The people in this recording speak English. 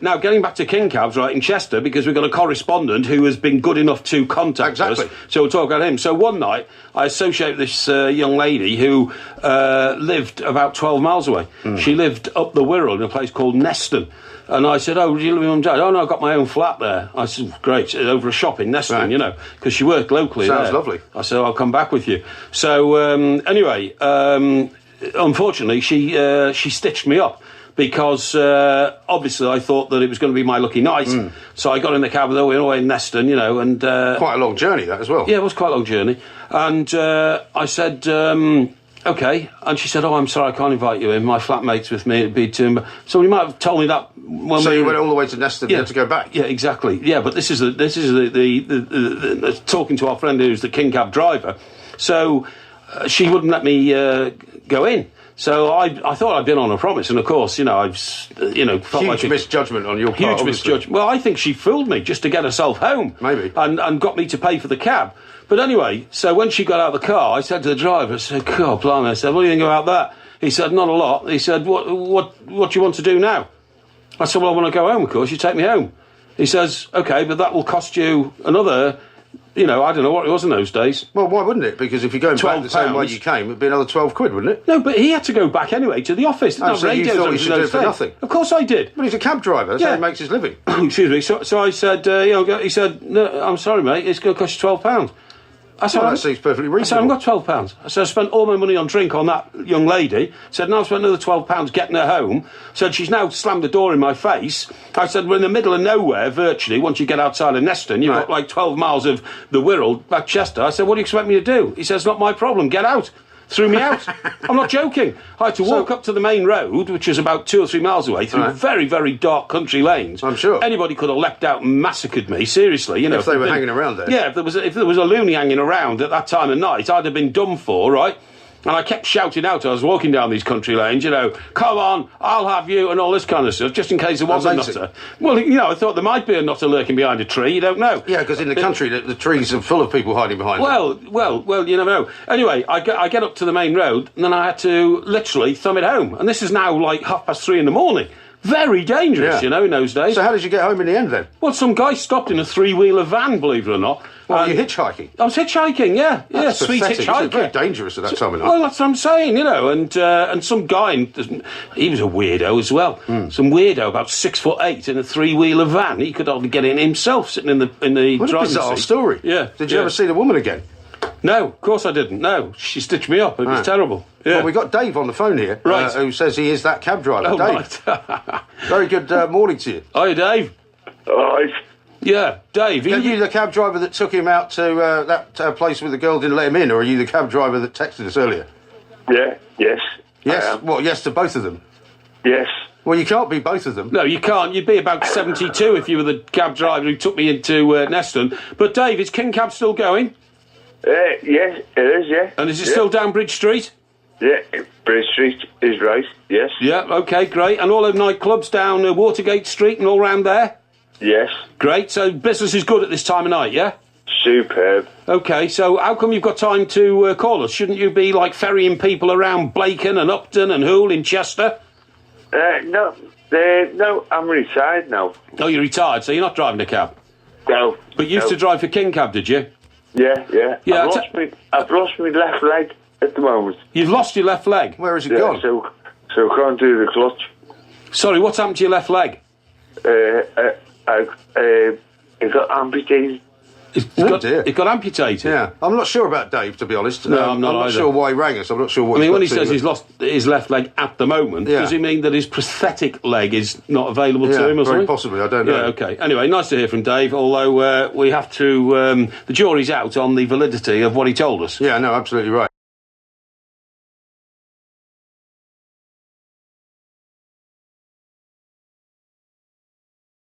Now, getting back to King Cabs, right, in Chester, because we've got a correspondent who has been good enough to contact us. So we'll talk about him. So one night, I associate this young lady who lived about 12 miles away. She lived up the Wirral in a place called Neston. And I said, do you live with Mum and Dad? Oh, no, I've got my own flat there. I said, great, over a shop in Neston, you know, because she worked locally there. Sounds lovely. I said, I'll come back with you. So, anyway, unfortunately, she stitched me up because, obviously, I thought that it was going to be my lucky night. So I got in the cab all the way in Neston, you know, and... quite a long journey, that, as well. Yeah, it was quite a long journey. And I said... OK, and she said, oh, I'm sorry, I can't invite you in. My flatmate's with me, it'd be too... So you might have told me that... When so you went all the way to Neston to go back? Yeah, exactly. Yeah, but this is the talking to our friend who's the King Cab driver. So she wouldn't let me go in. So I thought I'd been on a promise, and of course, you know, I've felt huge like misjudgment on your part. Huge misjudgment. Well, I think she fooled me just to get herself home. Maybe. And got me to pay for the cab. But anyway, so when she got out of the car, I said to the driver, I said, God, blimey, I said, what do you think about that? He said, not a lot. He said, what do you want to do now? I said, well, I want to go home, of course, you take me home. He says, OK, but that will cost you another, you know, I don't know what it was in those days. Well, why wouldn't it? Because if you're going back the same way you came, it'd be another 12 quid, wouldn't it? No, but he had to go back anyway to the office. Oh, so you thought you should do it for nothing? Of course I did. But he's a cab driver, that's how he makes his living. Excuse me. So I said, he said, no, I'm sorry, mate, it's going to cost you £12. I said, that seems perfectly reasonable. I said, I've got £12. I said, I spent all my money on drink on that young lady. Said, now I've spent another £12 getting her home. Said, she's now slammed the door in my face. I said, we're in the middle of nowhere, virtually. Once you get outside of Neston, you've got like 12 miles of the Wirral, back Chester. I said, what do you expect me to do? He says, not my problem, get out. Threw me out. I'm not joking. I had to walk up to the main road, which was about 2 or 3 miles away, through very, very dark country lanes. I'm sure. Anybody could have leapt out and massacred me, seriously. You know, if they were hanging around there. Yeah, if there was a loony hanging around at that time of night, I'd have been done for, right? And I kept shouting out, I was walking down these country lanes, you know, come on, I'll have you, and all this kind of stuff, just in case there was a nutter. Well, you know, I thought there might be a nutter lurking behind a tree, you don't know. Yeah, because in the country, the trees are full of people hiding behind them. Well, you never know. Anyway, I get up to the main road, and then I had to literally thumb it home. And this is now like 3:30 in the morning. Very dangerous, you know, in those days. So how did you get home in the end, then? Well, some guy stopped in a 3-wheeler van, believe it or not. Well, were you hitchhiking? I was hitchhiking, yeah. That's sweet pathetic. hitchhiker. It's very dangerous at that time of night. Well, that's what I'm saying, you know, and some guy, he was a weirdo as well. Some weirdo, about 6'8", in a 3-wheeler van. He could hardly get in himself, sitting in the driving What a bizarre seat. story. Yeah. Did you ever see the woman again? No, of course I didn't. No, she stitched me up. It was terrible. Yeah. Well, we got Dave on the phone here, who says he is that cab driver. Oh, Dave, right. very good morning to you. Hi, Dave. All right. Yeah, Dave. Are you the cab driver that took him out to that place where the girl didn't let him in, or are you the cab driver that texted us earlier? Yeah, yes. Yes? Well, yes to both of them? Yes. Well, you can't be both of them. No, you can't. You'd be about 72 if you were the cab driver who took me into Neston. But, Dave, is King Cab still going? Yes, it is, yeah. And is it still down Bridge Street? Yeah, Bridge Street is right, yes. Yeah, OK, great. And all those nightclubs down Watergate Street and all round there? Yes. Great. So business is good at this time of night, yeah? Superb. OK, so how come you've got time to call us? Shouldn't you be, like, ferrying people around Blacon and Upton and Hoole in Chester? No, I'm retired now. Oh, you're retired, so you're not driving a cab? No. But you used to drive for King Cab, did you? Yeah. I've lost my left leg at the moment. You've lost your left leg? Where has it gone? So I can't do the clutch. Sorry, what's happened to your left leg? It got amputated. It got amputated? Yeah. I'm not sure about Dave, to be honest. No, I'm not either. sure why he rang us. I'm not sure what I mean, when he says he's lost his left leg at the moment, does he mean that his prosthetic leg is not available to him or something? Very possibly, I don't know. Yeah, OK. Anyway, nice to hear from Dave, although we have to... the jury's out on the validity of what he told us. Yeah, no, absolutely right.